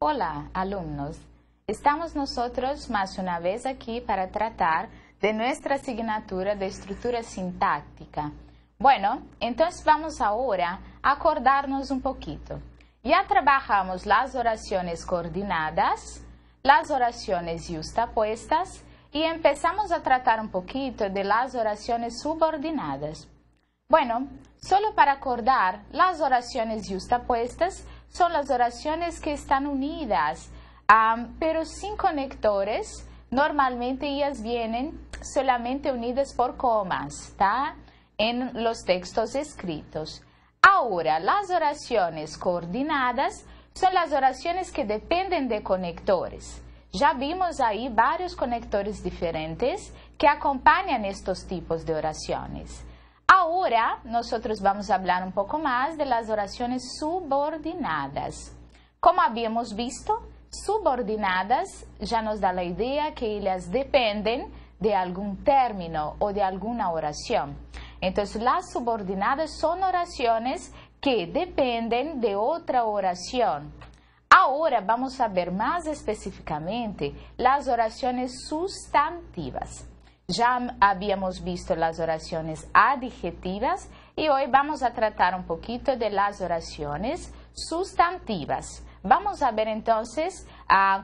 Hola, alumnos. Estamos nosotros más una vez aquí para tratar de nuestra asignatura de estructura sintáctica. Bueno, entonces vamos ahora a acordarnos un poquito. Ya trabajamos las oraciones coordinadas, las oraciones yuxtapuestas y empezamos a tratar un poquito de las oraciones subordinadas. Bueno, solo para acordar, las oraciones yuxtapuestas son las oraciones que están unidas, pero sin conectores. Normalmente ellas vienen solamente unidas por comas, ¿tá? En los textos escritos. Ahora, las oraciones coordinadas son las oraciones que dependen de conectores. Ya vimos ahí varios conectores diferentes que acompañan estos tipos de oraciones. Ahora, nosotros vamos a hablar un poco más de las oraciones subordinadas. Como habíamos visto, subordinadas ya nos da la idea que ellas dependen de algún término o de alguna oración. Entonces, las subordinadas son oraciones que dependen de otra oración. Ahora vamos a ver más específicamente las oraciones sustantivas. Ya habíamos visto las oraciones adjetivas y hoy vamos a tratar un poquito de las oraciones sustantivas. Vamos a ver entonces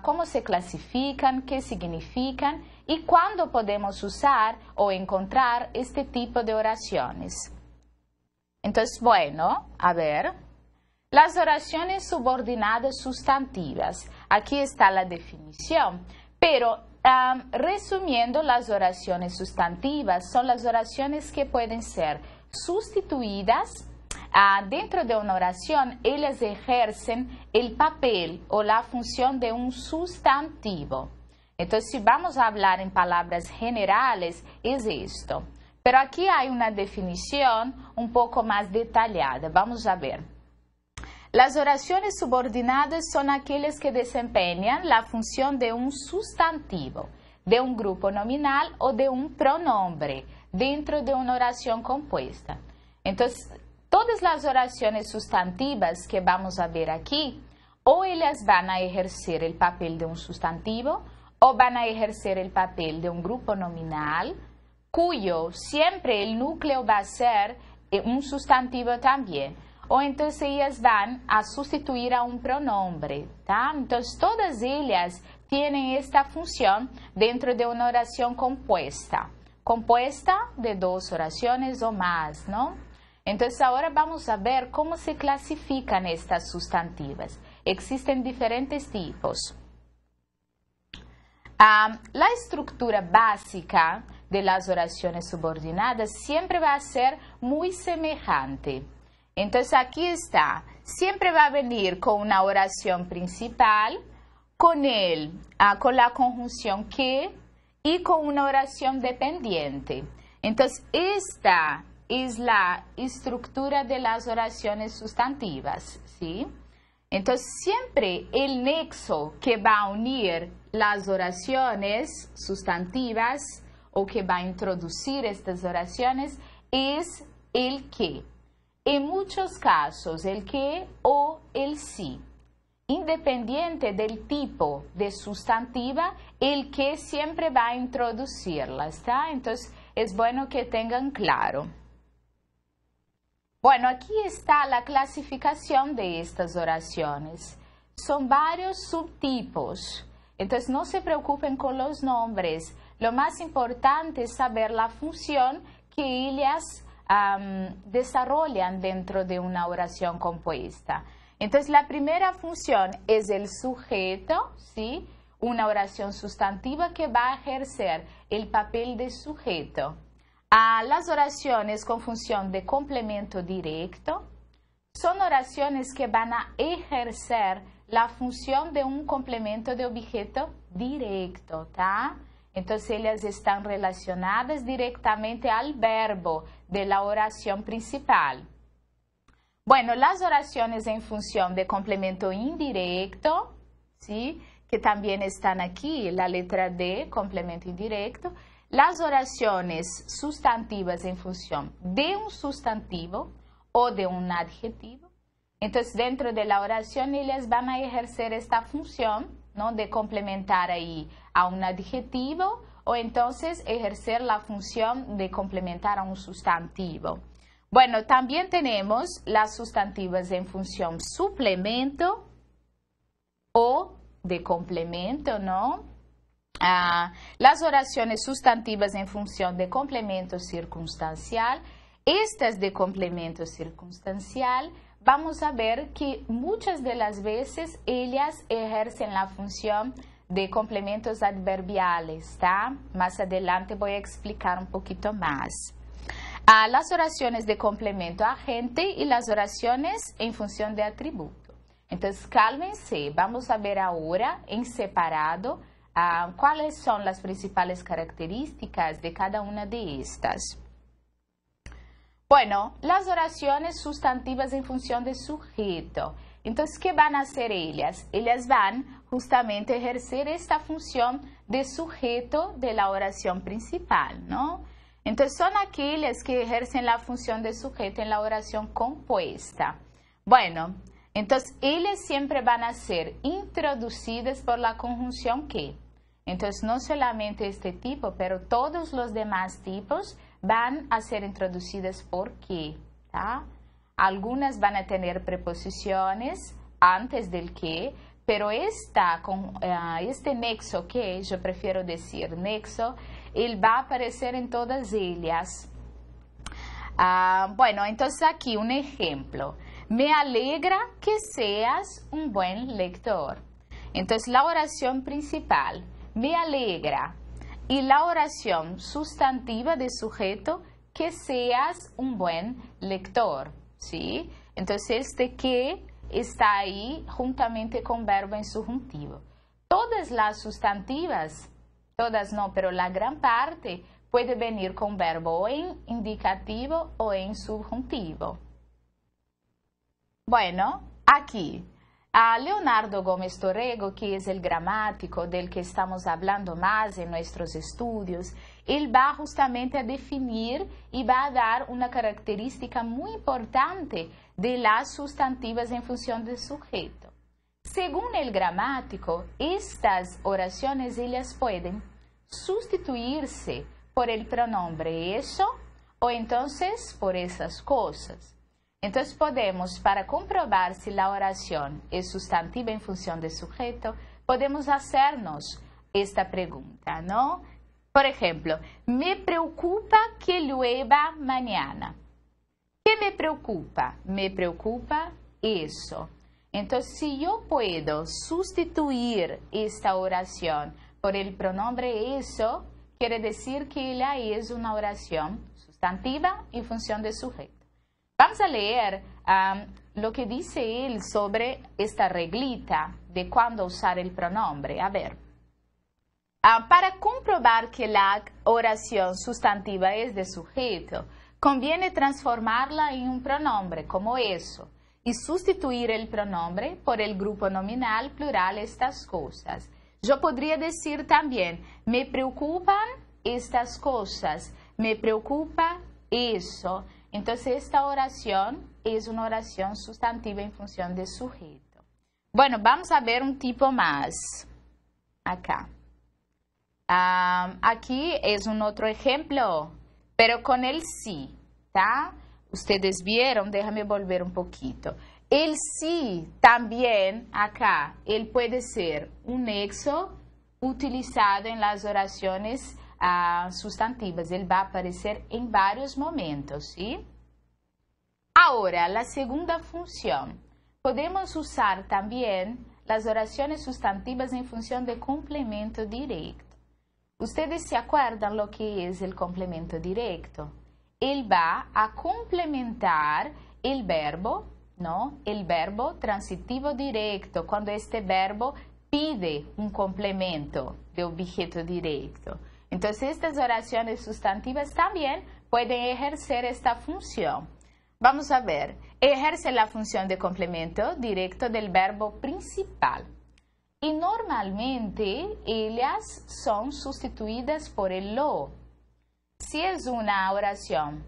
cómo se clasifican, qué significan y cuándo podemos usar o encontrar este tipo de oraciones. Entonces, bueno, a ver, las oraciones subordinadas sustantivas. Aquí está la definición, pero resumiendo, las oraciones sustantivas son las oraciones que pueden ser sustituidas. Dentro de una oración, ellas ejercen el papel o la función de un sustantivo. Entonces, si vamos a hablar en palabras generales, es esto. Pero aquí hay una definición un poco más detallada. Vamos a ver. Las oraciones subordinadas son aquellas que desempeñan la función de un sustantivo, de un grupo nominal o de un pronombre dentro de una oración compuesta. Entonces, todas las oraciones sustantivas que vamos a ver aquí, o ellas van a ejercer el papel de un sustantivo, o van a ejercer el papel de un grupo nominal, cuyo siempre el núcleo va a ser un sustantivo también. O entonces ellas van a sustituir a un pronombre, ¿tá? Entonces todas ellas tienen esta función dentro de una oración compuesta de dos oraciones o más, ¿no? Entonces ahora vamos a ver cómo se clasifican estas sustantivas. Existen diferentes tipos. La estructura básica de las oraciones subordinadas siempre va a ser muy semejante. Entonces aquí está, siempre va a venir con una oración principal, con la conjunción que y con una oración dependiente. Entonces esta es la estructura de las oraciones sustantivas, ¿sí? Entonces siempre el nexo que va a unir las oraciones sustantivas o que va a introducir estas oraciones es el que. En muchos casos, el que o el sí. Independiente del tipo de sustantiva, el que siempre va a introducirlas, ¿tá? Entonces, es bueno que tengan claro. Bueno, aquí está la clasificación de estas oraciones. Son varios subtipos. Entonces, no se preocupen con los nombres. Lo más importante es saber la función que ellas desarrollan dentro de una oración compuesta. Entonces, la primera función es el sujeto, ¿sí? Una oración sustantiva que va a ejercer el papel de sujeto. Las oraciones con función de complemento directo son oraciones que van a ejercer la función de un complemento de objeto directo, ¿tá? Entonces, ellas están relacionadas directamente al verbo de la oración principal. Bueno, las oraciones en función de complemento indirecto, ¿sí? Que también están aquí, la letra D, complemento indirecto. Las oraciones sustantivas en función de un sustantivo o de un adjetivo. Entonces, dentro de la oración, ellas van a ejercer esta función, ¿no?, de complementar ahí a un adjetivo o entonces ejercer la función de complementar a un sustantivo. Bueno, también tenemos las sustantivas en función suplemento o de complemento, ¿no? Las oraciones sustantivas en función de complemento circunstancial. Estas de complemento circunstancial, vamos a ver que muchas de las veces ellas ejercen la función de complementos adverbiales, ¿está? Más adelante voy a explicar un poquito más. Las oraciones de complemento agente y las oraciones en función de atributo. Entonces, cálmense, vamos a ver ahora en separado cuáles son las principales características de cada una de estas. Bueno, las oraciones sustantivas en función de sujeto. Entonces, ¿qué van a hacer ellas? Ellas van justamente a ejercer esta función de sujeto de la oración principal, ¿no? Entonces, son aquellas que ejercen la función de sujeto en la oración compuesta. Bueno, entonces, ellas siempre van a ser introducidas por la conjunción que. Entonces, no solamente este tipo, pero todos los demás tipos van a ser introducidas por que, ¿tá? Algunas van a tener preposiciones antes del que, pero este nexo que, yo prefiero decir nexo, él va a aparecer en todas ellas. Bueno, entonces aquí un ejemplo. Me alegra que seas un buen lector. Entonces la oración principal, me alegra. Y la oración sustantiva de sujeto, que seas un buen lector, ¿sí? Entonces, este que está ahí juntamente con verbo en subjuntivo. Todas las sustantivas, todas no, pero la gran parte, puede venir con verbo o en indicativo o en subjuntivo. Bueno, aquí. Leonardo Gómez Torrego, que es el gramático del que estamos hablando más en nuestros estudios, él va justamente a definir y va a dar una característica muy importante de las sustantivas en función del sujeto. Según el gramático, estas oraciones ellas pueden sustituirse por el pronombre eso o entonces por esas cosas. Entonces podemos, para comprobar si la oración es sustantiva en función de sujeto, podemos hacernos esta pregunta, ¿no? Por ejemplo, me preocupa que llueva mañana. ¿Qué me preocupa? Me preocupa eso. Entonces, si yo puedo sustituir esta oración por el pronombre eso, quiere decir que ella es una oración sustantiva en función de sujeto. Vamos a leer lo que dice él sobre esta reglita de cuándo usar el pronombre. A ver, para comprobar que la oración sustantiva es de sujeto, conviene transformarla en un pronombre como eso y sustituir el pronombre por el grupo nominal plural estas cosas. Yo podría decir también, me preocupan estas cosas, me preocupa eso. Entonces, esta oración es una oración sustantiva en función de sujeto. Bueno, vamos a ver un tipo más. Acá. Aquí es un otro ejemplo, pero con el sí, ¿tá? Ustedes vieron, déjame volver un poquito. El sí también, acá, él puede ser un nexo utilizado en las oraciones sustantivas. Él va a aparecer en varios momentos, ¿sí? Ahora, la segunda función. Podemos usar también las oraciones sustantivas en función de complemento directo. ¿Ustedes se acuerdan lo que es el complemento directo? Él va a complementar el verbo, ¿no? El verbo transitivo directo, cuando este verbo pide un complemento de objeto directo. Entonces, estas oraciones sustantivas también pueden ejercer esta función. Vamos a ver, ejerce la función de complemento directo del verbo principal. Y normalmente ellas son sustituidas por el lo. Si es una oración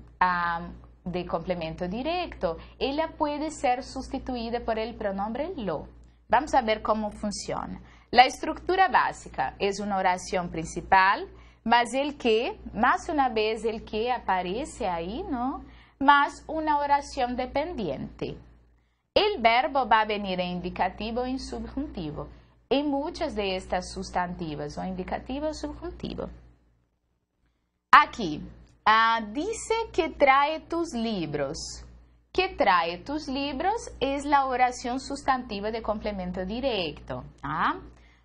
de complemento directo, ella puede ser sustituida por el pronombre lo. Vamos a ver cómo funciona. La estructura básica es una oración principal, más el que, más una vez el que aparece ahí, ¿no? Más una oración dependiente. El verbo va a venir en indicativo o en subjuntivo. En muchas de estas sustantivas, o indicativo o subjuntivo. Aquí, dice que trae tus libros. Que trae tus libros es la oración sustantiva de complemento directo.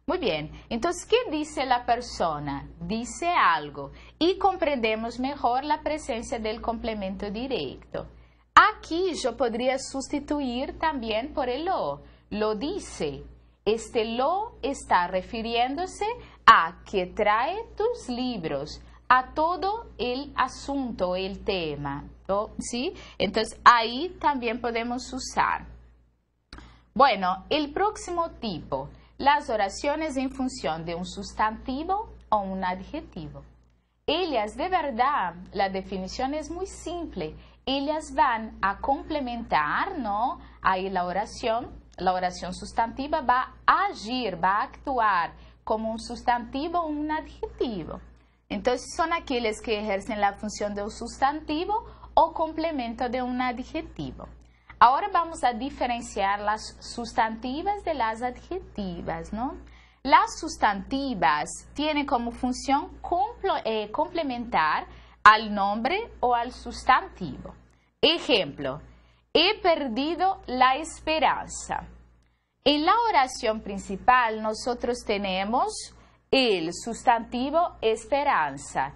Muy bien, entonces, ¿qué dice la persona? Dice algo y comprendemos mejor la presencia del complemento directo. Aquí yo podría sustituir también por el lo. Lo dice. Este lo está refiriéndose a que trae tus libros, a todo el asunto, el tema, ¿no? ¿Sí? Entonces, ahí también podemos usar. Bueno, el próximo tipo, las oraciones en función de un sustantivo o un adjetivo. Ellas, de verdad, la definición es muy simple. Ellas van a complementar, ¿no? Ahí la oración sustantiva va a agir, va a actuar como un sustantivo o un adjetivo. Entonces, son aquellas que ejercen la función de un sustantivo o complemento de un adjetivo. Ahora vamos a diferenciar las sustantivas de las adjetivas, ¿no? Las sustantivas tienen como función complementar al nombre o al sustantivo. Ejemplo, he perdido la esperanza. En la oración principal nosotros tenemos el sustantivo esperanza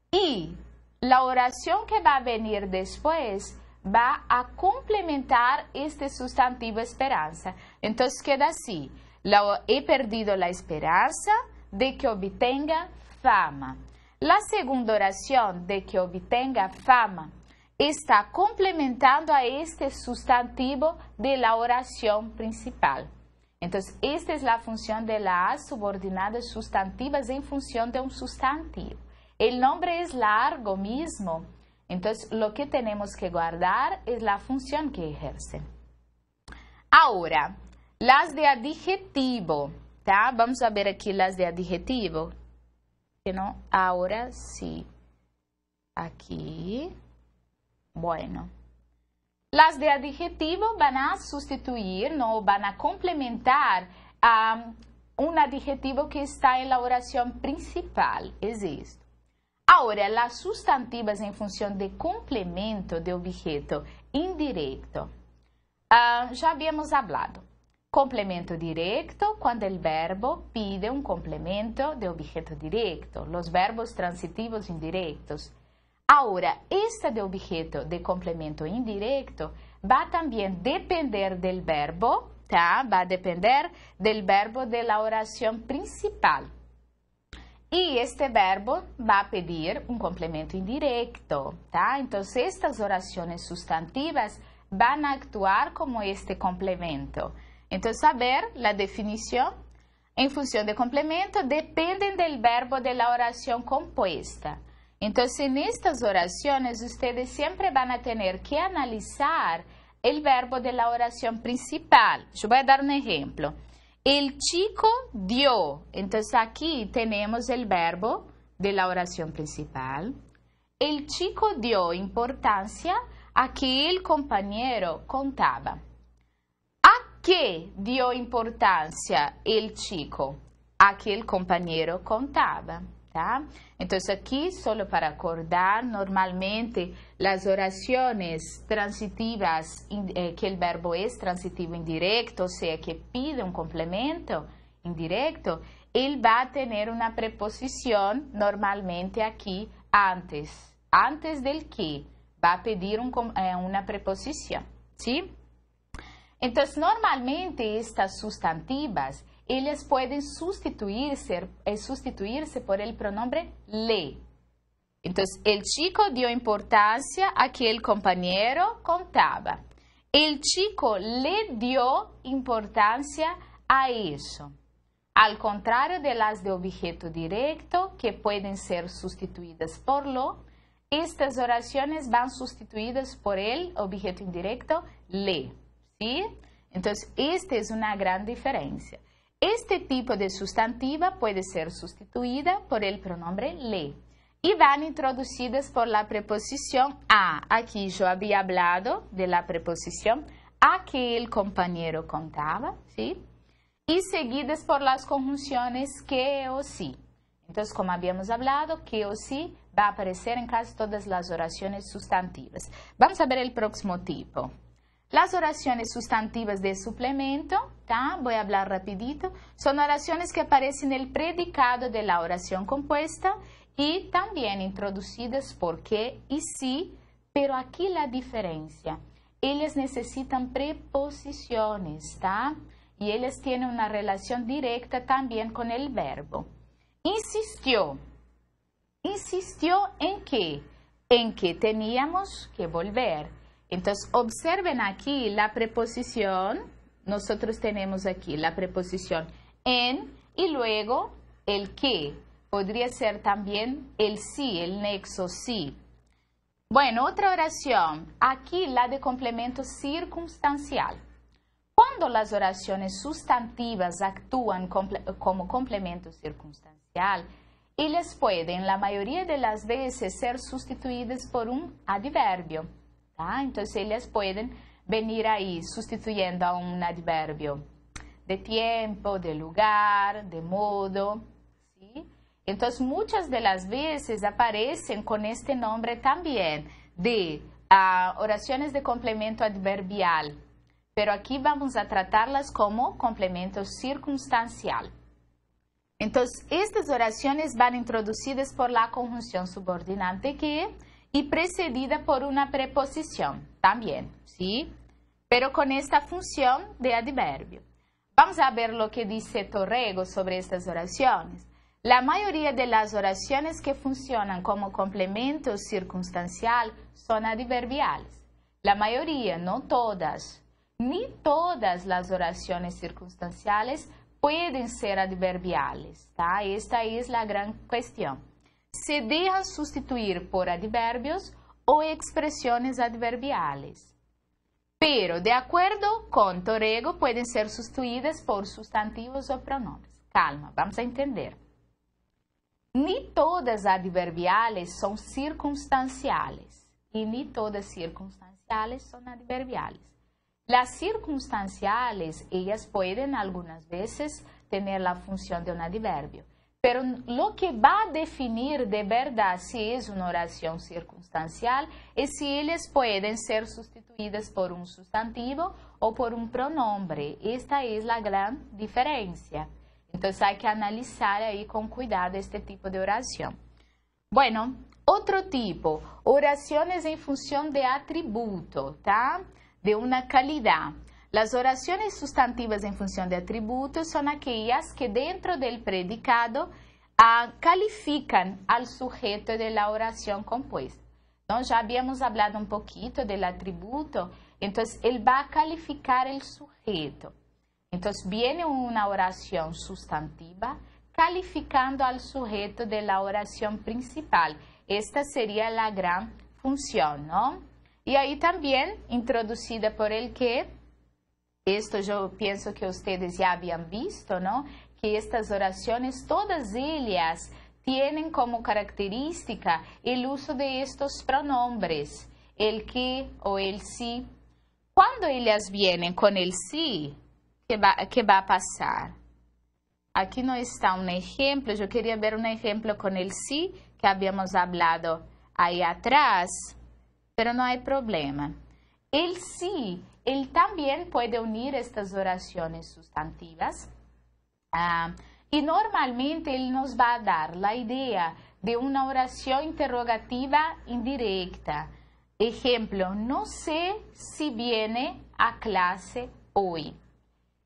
y la oración que va a venir después va a complementar este sustantivo esperanza. Entonces queda así, he perdido la esperanza de que obtenga fama. La segunda oración, de que obtenga fama, está complementando a este sustantivo de la oración principal. Entonces, esta es la función de las subordinadas sustantivas en función de un sustantivo. El nombre es largo mismo, entonces lo que tenemos que guardar es la función que ejercen. Ahora, las de adjetivo, ¿tá? Vamos a ver aquí las de adjetivo. ¿No? Ahora sí. Aquí. Bueno. Las de adjetivo van a sustituir, ¿no? Van a complementar a un adjetivo que está en la oración principal. Es esto. Ahora, las sustantivas en función de complemento de objeto indirecto. Ya habíamos hablado. Complemento directo, cuando el verbo pide un complemento de objeto directo. Los verbos transitivos indirectos. Ahora, esta de objeto de complemento indirecto va a también depender del verbo, ¿tá? Va a depender del verbo de la oración principal. Y este verbo va a pedir un complemento indirecto, ¿tá? Entonces, estas oraciones sustantivas van a actuar como este complemento. Entonces, a ver la definición. En función de complemento, dependen del verbo de la oración compuesta. Entonces, en estas oraciones, ustedes siempre van a tener que analizar el verbo de la oración principal. Yo voy a dar un ejemplo. El chico dio. Entonces, aquí tenemos el verbo de la oración principal. El chico dio importancia a que el compañero contaba. ¿A qué dio importancia el chico? A que el compañero contaba. ¿Tá? Entonces aquí, solo para acordar, normalmente las oraciones transitivas, que el verbo es transitivo indirecto, o sea, que pide un complemento indirecto, él va a tener una preposición normalmente aquí antes del que, va a pedir una preposición, ¿sí? Entonces, normalmente estas sustantivas, ellas pueden sustituirse por el pronombre le. Entonces, el chico dio importancia a que el compañero contaba. El chico le dio importancia a eso. Al contrario de las de objeto directo, que pueden ser sustituidas por lo, estas oraciones van sustituidas por el objeto indirecto le, ¿sí? Entonces, esta es una gran diferencia. Este tipo de sustantiva puede ser sustituida por el pronombre le y van introducidas por la preposición a. Aquí yo había hablado de la preposición a que el compañero contaba, ¿sí? Y seguidas por las conjunciones que o sí. Entonces, como habíamos hablado, que o sí va a aparecer en casi todas las oraciones sustantivas. Vamos a ver el próximo tipo. Las oraciones sustantivas de suplemento, ¿tá? Voy a hablar rapidito. Son oraciones que aparecen en el predicado de la oración compuesta y también introducidas por que y sí, pero aquí la diferencia. Ellas necesitan preposiciones, ¿tá? Y ellas tienen una relación directa también con el verbo. Insistió. ¿Insistió en qué? En que teníamos que volver. Entonces, observen aquí la preposición. Nosotros tenemos aquí la preposición en y luego el que. Podría ser también el sí, el nexo sí. Bueno, otra oración. Aquí la de complemento circunstancial. Cuando las oraciones sustantivas actúan como complemento circunstancial, ellas pueden, la mayoría de las veces, ser sustituidas por un adverbio. ¿Tá? Entonces, ellas pueden venir ahí sustituyendo a un adverbio de tiempo, de lugar, de modo, ¿sí? Entonces, muchas de las veces aparecen con este nombre también de oraciones de complemento adverbial, pero aquí vamos a tratarlas como complemento circunstancial. Entonces, estas oraciones van introducidas por la conjunción subordinante que y precedida por una preposición también, ¿sí? Pero con esta función de adverbio. Vamos a ver lo que dice Torrego sobre estas oraciones. La mayoría de las oraciones que funcionan como complemento circunstancial son adverbiales. La mayoría, no todas. Ni todas las oraciones circunstanciales pueden ser adverbiales, ¿tá? Esta es la gran cuestión. Se deja sustituir por adverbios o expresiones adverbiales. Pero, de acuerdo con Torrego, pueden ser sustituidas por sustantivos o pronombres. Calma, vamos a entender. Ni todas adverbiales son circunstanciales y ni todas circunstanciales son adverbiales. Las circunstanciales, ellas pueden algunas veces tener la función de un adverbio. Pero lo que va a definir de verdad si es una oración circunstancial es si ellas pueden ser sustituidas por un sustantivo o por un pronombre. Esta es la gran diferencia. Entonces hay que analizar ahí con cuidado este tipo de oración. Bueno, otro tipo, oraciones en función de atributo, ¿tá? De una calidad. Las oraciones sustantivas en función de atributos son aquellas que dentro del predicado califican al sujeto de la oración compuesta. Entonces, ya habíamos hablado un poquito del atributo, entonces él va a calificar el sujeto. Entonces, viene una oración sustantiva calificando al sujeto de la oración principal. Esta sería la gran función, ¿no? Y ahí también, introducida por el que, esto yo pienso que ustedes ya habían visto, ¿no? Que estas oraciones, todas ellas, tienen como característica el uso de estos pronombres, el que o el sí. Cuando ellas vienen con el sí, ¿qué va a pasar? Aquí no está un ejemplo, yo quería ver un ejemplo con el sí, que habíamos hablado ahí atrás, pero no hay problema. El sí, él también puede unir estas oraciones sustantivas y normalmente él nos va a dar la idea de una oración interrogativa indirecta. Ejemplo, no sé si viene a clase hoy.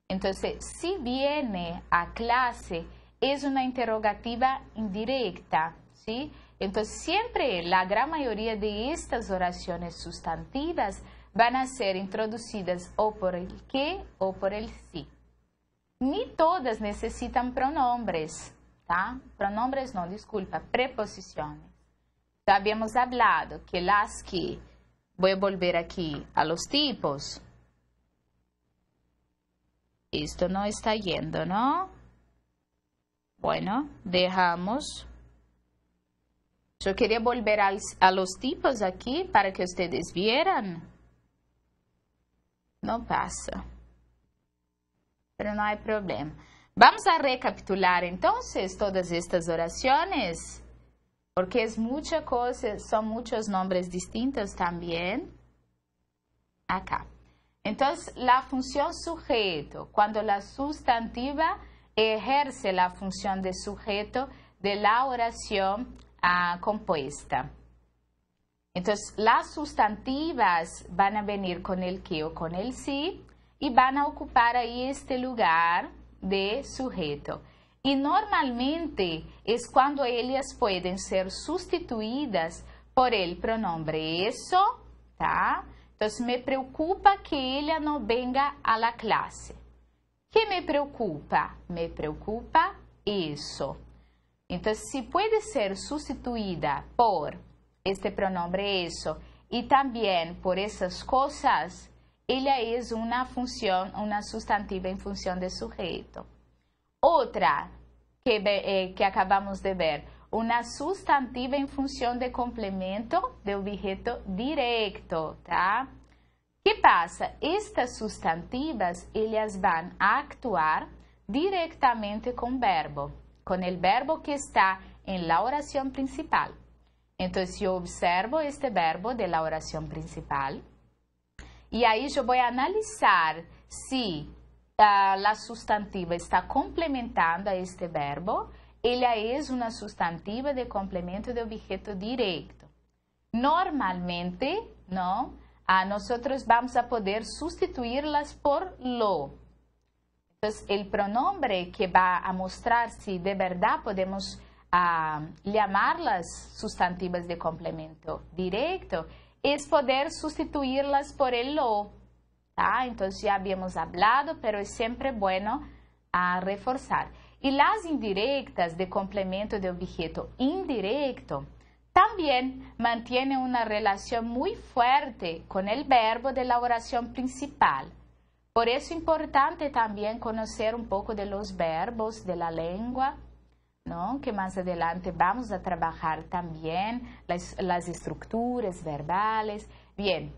Entonces, si viene a clase es una interrogativa indirecta, ¿sí? Entonces, siempre la gran mayoría de estas oraciones sustantivas van a ser introducidas o por el que o por el sí. Ni todas necesitan pronombres, ¿tá? Pronombres no, disculpa, preposiciones. Ya habíamos hablado que las que, voy a volver aquí a los tipos. Esto no está yendo, ¿no? Bueno, dejamos. Yo quería volver a los tipos aquí para que ustedes vieran. No pasa. Pero no hay problema. Vamos a recapitular entonces todas estas oraciones, porque es mucha cosa, son muchos nombres distintos también. Acá. Entonces, la función sujeto, cuando la sustantiva ejerce la función de sujeto de la oración compuesta. Entonces, las sustantivas van a venir con el que o con el sí y van a ocupar ahí este lugar de sujeto. Y normalmente es cuando ellas pueden ser sustituidas por el pronombre eso, ¿tá? Entonces, me preocupa que ella no venga a la clase. ¿Qué me preocupa? Me preocupa eso. Entonces, si puede ser sustituida por este pronombre eso y también por esas cosas, ella es una función, una sustantiva en función de sujeto. Otra que acabamos de ver, una sustantiva en función de complemento de objeto directo, ¿tá? ¿Qué pasa? Estas sustantivas, ellas van a actuar directamente con el verbo que está en la oración principal. Entonces, yo observo este verbo de la oración principal y ahí yo voy a analizar si la sustantiva está complementando a este verbo. Ella es una sustantiva de complemento de objeto directo. Normalmente, ¿no? Nosotros vamos a poder sustituirlas por lo. Entonces, el pronombre que va a mostrar si de verdad podemos llamarlas sustantivas de complemento directo es poder sustituirlas por el lo. ¿Tá? Entonces, ya habíamos hablado, pero es siempre bueno reforzar. Y las indirectas de complemento de objeto indirecto también mantienen una relación muy fuerte con el verbo de la oración principal. Por eso es importante también conocer un poco de los verbos de la lengua, ¿no? Que más adelante vamos a trabajar también las estructuras verbales. Bien,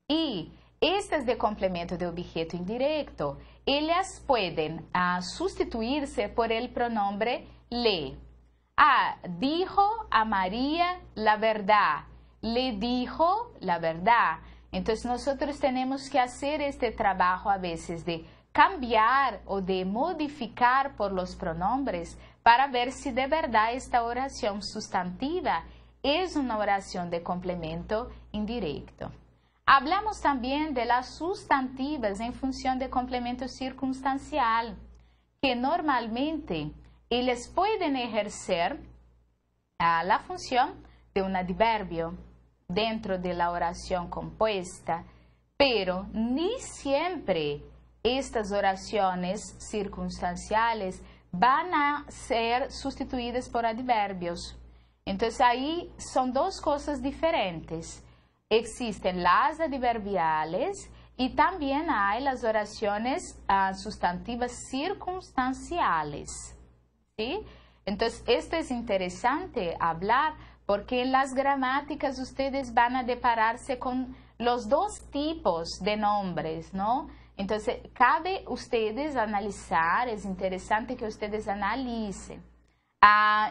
y estas de complemento de objeto indirecto, ellas pueden sustituirse por el pronombre le. Dijo a María la verdad, le dijo la verdad. Entonces nosotros tenemos que hacer este trabajo a veces de cambiar o de modificar por los pronombres para ver si de verdad esta oración sustantiva es una oración de complemento indirecto. Hablamos también de las sustantivas en función de complemento circunstancial, que normalmente ellas pueden ejercer la función de un adverbio dentro de la oración compuesta, pero ni siempre estas oraciones circunstanciales van a ser sustituidas por adverbios. Entonces, ahí son dos cosas diferentes. Existen las adverbiales y también hay las oraciones sustantivas circunstanciales. ¿Sí? Entonces, esto es interesante hablar porque en las gramáticas ustedes van a depararse con los dos tipos de nombres, ¿no? Entonces, cabe ustedes analizar, es interesante que ustedes analicen.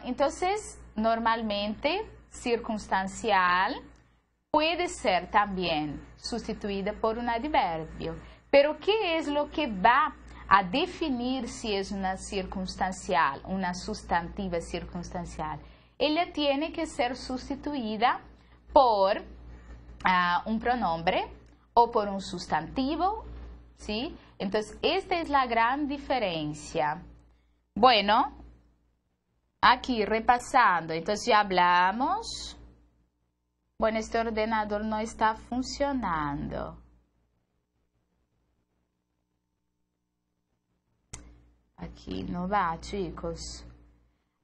Entonces, normalmente, circunstancial puede ser también sustituida por un adverbio. Pero, ¿qué es lo que va a definir si es una circunstancial, una sustantiva circunstancial? Ella tiene que ser sustituida por un pronombre o por un sustantivo, ¿sí? Entonces, esta es la gran diferencia. Bueno, aquí repasando, entonces ya hablamos. Bueno, este ordenador no está funcionando. Aquí no va, chicos.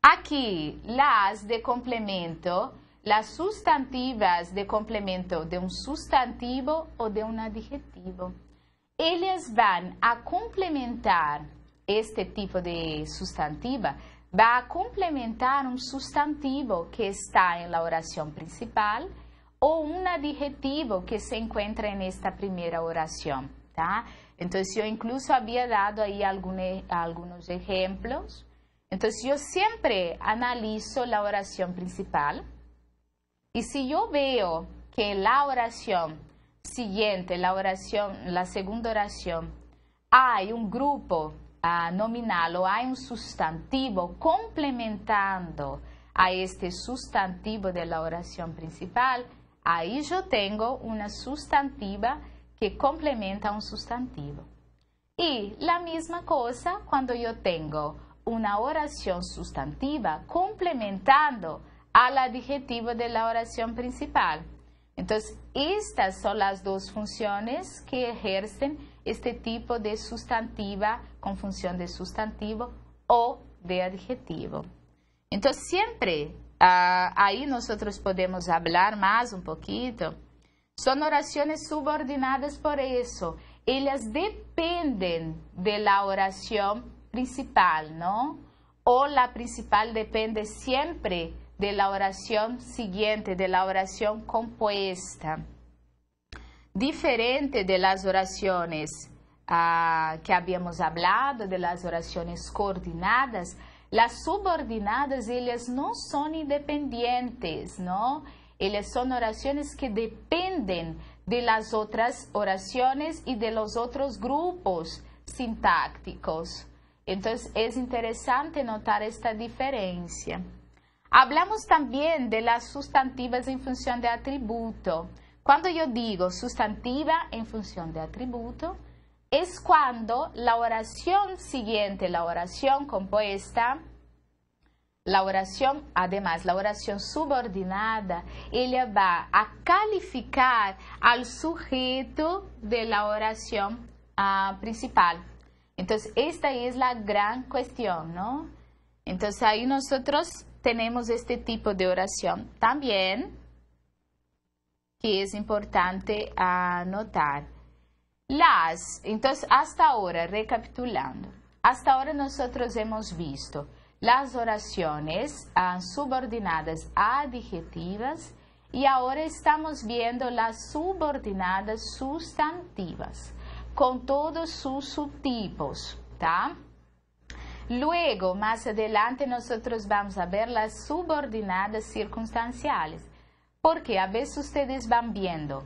Aquí, las de complemento las sustantivas de complemento de un sustantivo o de un adjetivo. Ellas van a complementar este tipo de sustantiva, va a complementar un sustantivo que está en la oración principal o un adjetivo que se encuentra en esta primera oración, ¿tá? Entonces, yo incluso había dado ahí algunos ejemplos. Entonces, yo siempre analizo la oración principal y si yo veo que la oración siguiente, la segunda oración, hay un grupo nominal o hay un sustantivo complementando a este sustantivo de la oración principal, ahí yo tengo una sustantiva que complementa a un sustantivo. Y la misma cosa cuando yo tengo una oración sustantiva complementando al adjetivo de la oración principal. Entonces, estas son las dos funciones que ejercen este tipo de sustantiva con función de sustantivo o de adjetivo. Entonces, siempre ahí nosotros podemos hablar más un poquito. Son oraciones subordinadas por eso. Ellas dependen de la oración principal, ¿no? O la principal depende siempre de la oración siguiente, de la oración compuesta. Diferente de las oraciones que habíamos hablado, de las oraciones coordinadas, las subordinadas, ellas no son independientes, ¿no? Ellas son oraciones que dependen de las otras oraciones y de los otros grupos sintácticos. Entonces, es interesante notar esta diferencia. Hablamos también de las sustantivas en función de atributo. Cuando yo digo sustantiva en función de atributo, es cuando la oración siguiente, la oración compuesta, además la oración subordinada, ella va a calificar al sujeto de la oración principal. Entonces, esta es la gran cuestión, ¿no? Entonces, ahí nosotros tenemos este tipo de oración también, que es importante anotar. Entonces, hasta ahora, recapitulando, hasta ahora nosotros hemos visto las oraciones subordinadas adjetivas y ahora estamos viendo las subordinadas sustantivas, con todos sus subtipos, ¿tá? Luego, más adelante, nosotros vamos a ver las subordinadas circunstanciales, porque a veces ustedes van viendo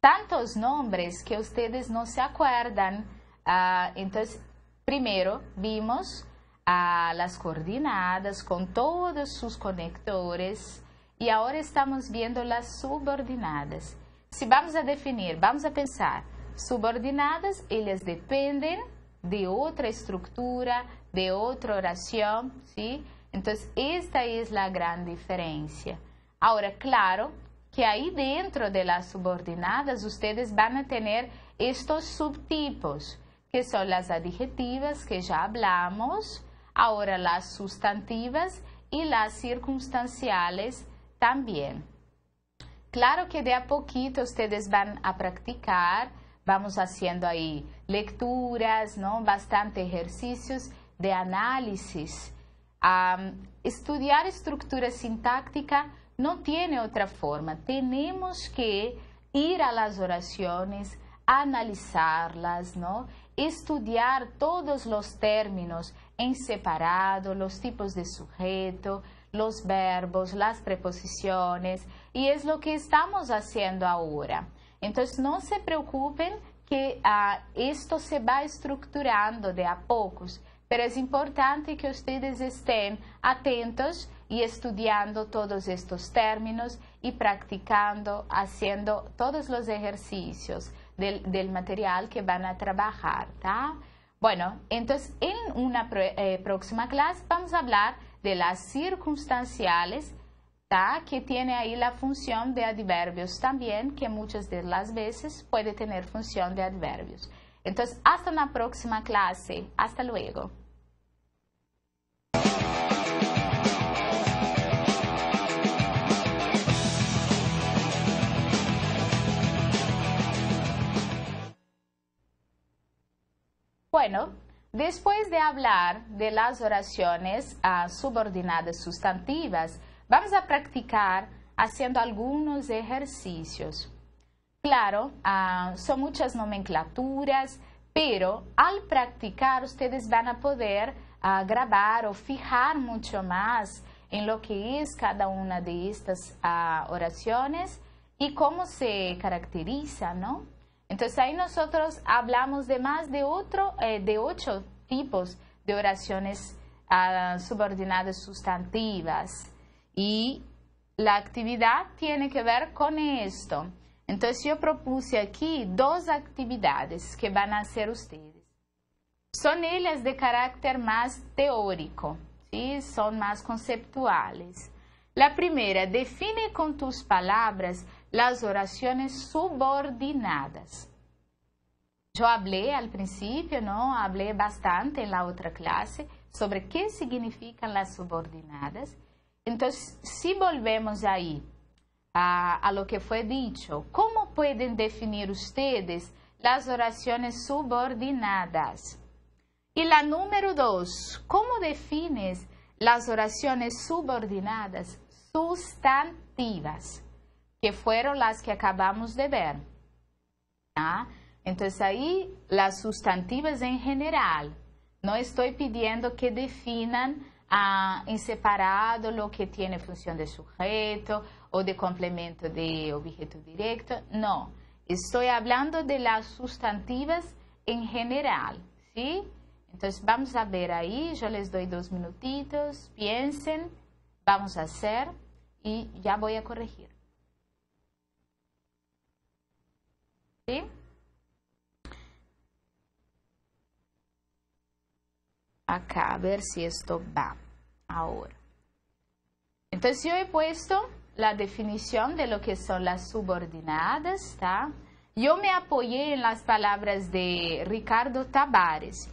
tantos nombres que ustedes no se acuerdan. Entonces, primero vimos las coordinadas con todos sus conectores y ahora estamos viendo las subordinadas. Si vamos a definir, vamos a pensar, subordinadas, ellas dependen de otra estructura, de otra oración, ¿sí? Entonces, esta es la gran diferencia. Ahora, claro que ahí dentro de las subordinadas ustedes van a tener estos subtipos, que son las adjetivas que ya hablamos, ahora las sustantivas y las circunstanciales también. Claro que de a poquito ustedes van a practicar, vamos haciendo ahí lecturas, ¿no? Bastante ejercicios de análisis. Estudiar estructura sintáctica no tiene otra forma. Tenemos que ir a las oraciones, analizarlas, ¿no? Estudiar todos los términos en separado, los tipos de sujeto, los verbos, las preposiciones, y es lo que estamos haciendo ahora. Entonces, no se preocupen que esto se va estructurando de a pocos, pero es importante que ustedes estén atentos y estudiando todos estos términos y practicando, haciendo todos los ejercicios del material que van a trabajar, ¿tá? Bueno, entonces en una próxima clase vamos a hablar de las circunstanciales, ¿tá? Que tiene ahí la función de adverbios también, que muchas de las veces puede tener función de adverbios. Entonces, hasta una próxima clase. Hasta luego. Bueno, después de hablar de las oraciones subordinadas sustantivas, vamos a practicar haciendo algunos ejercicios. Claro, son muchas nomenclaturas, pero al practicar ustedes van a poder grabar o fijar mucho más en lo que es cada una de estas oraciones y cómo se caracteriza, ¿no? Entonces ahí nosotros hablamos de más de 8 tipos de oraciones subordinadas sustantivas y la actividad tiene que ver con esto. Entonces yo propuse aquí 2 actividades que van a hacer ustedes. Son ellas de carácter más teórico, ¿sí? Son más conceptuales. La primera, define con tus palabras las oraciones subordinadas. Yo hablé al principio, ¿no? Hablé bastante en la otra clase sobre qué significan las subordinadas. Entonces, si volvemos ahí a lo que fue dicho, ¿cómo pueden definir ustedes las oraciones subordinadas? Y la número 2, ¿cómo defines las oraciones subordinadas sustantivas? Que fueron las que acabamos de ver. Entonces ahí las sustantivas en general. No estoy pidiendo que definan en separado lo que tiene función de sujeto o de complemento de objeto directo. No, estoy hablando de las sustantivas en general, ¿sí? Entonces vamos a ver ahí, yo les doy 2 minutitos, piensen, vamos a hacer y ya voy a corregir. ¿Sí? Acá, a ver si esto va ahora. Entonces yo he puesto la definición de lo que son las subordinadas, ¿tá? Yo me apoyé en las palabras de Ricardo Tabares.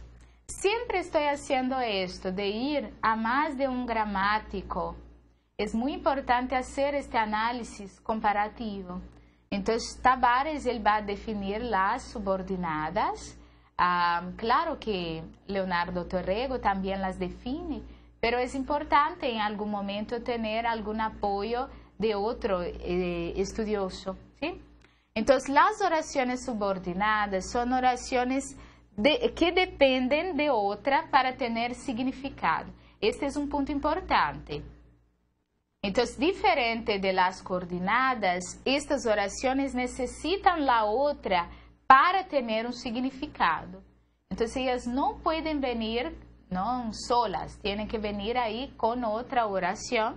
Siempre estoy haciendo esto, de ir a más de un gramático. Es muy importante hacer este análisis comparativo. Entonces, Tabares, él va a definir las subordinadas. Claro que Leonardo Torrego también las define, pero es importante en algún momento tener algún apoyo de otro estudioso, ¿sí? Entonces, las oraciones subordinadas son oraciones que dependen de otra para tener significado. Este es un punto importante. Entonces, diferente de las coordinadas, estas oraciones necesitan la otra para tener un significado. Entonces, ellas no pueden venir solas, tienen que venir ahí con otra oración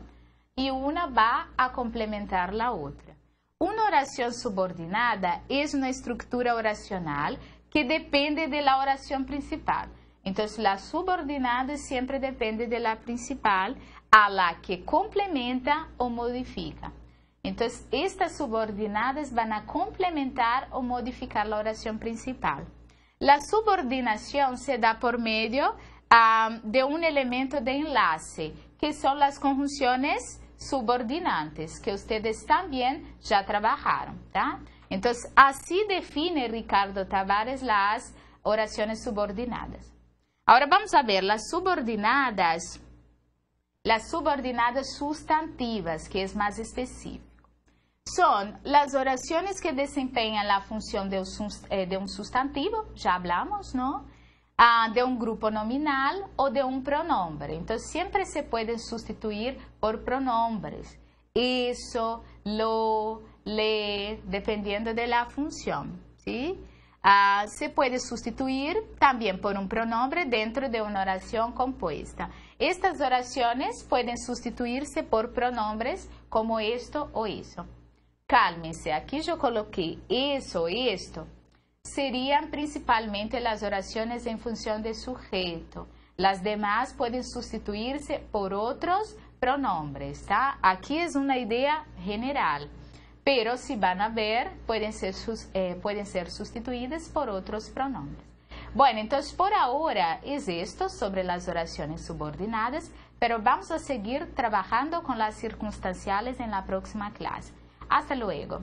y una va a complementar la otra. Una oración subordinada es una estructura oracional que depende de la oración principal. Entonces, la subordinada siempre depende de la principal, a la que complementa o modifica. Entonces, estas subordinadas van a complementar o modificar la oración principal. La subordinación se da por medio de un elemento de enlace, que son las conjunciones subordinantes, que ustedes también ya trabajaron, ¿tá? Entonces, así define Ricardo Tabares las oraciones subordinadas. Ahora vamos a ver las subordinadas sustantivas, que es más específico. Son las oraciones que desempeñan la función de un sustantivo, ya hablamos, ¿no? De un grupo nominal o de un pronombre. Entonces, siempre se pueden sustituir por pronombres. Eso, lo, le, dependiendo de la función, ¿sí? Se puede sustituir también por un pronombre dentro de una oración compuesta. Estas oraciones pueden sustituirse por pronombres como esto o eso. Cálmense, aquí yo coloqué eso, esto. Serían principalmente las oraciones en función de sujeto. Las demás pueden sustituirse por otros pronombres, ¿tá? Aquí es una idea general, pero si van a ver, pueden ser sustituidas por otros pronombres. Bueno, entonces por ahora es esto sobre las oraciones subordinadas, pero vamos a seguir trabajando con las circunstanciales en la próxima clase. Hasta luego.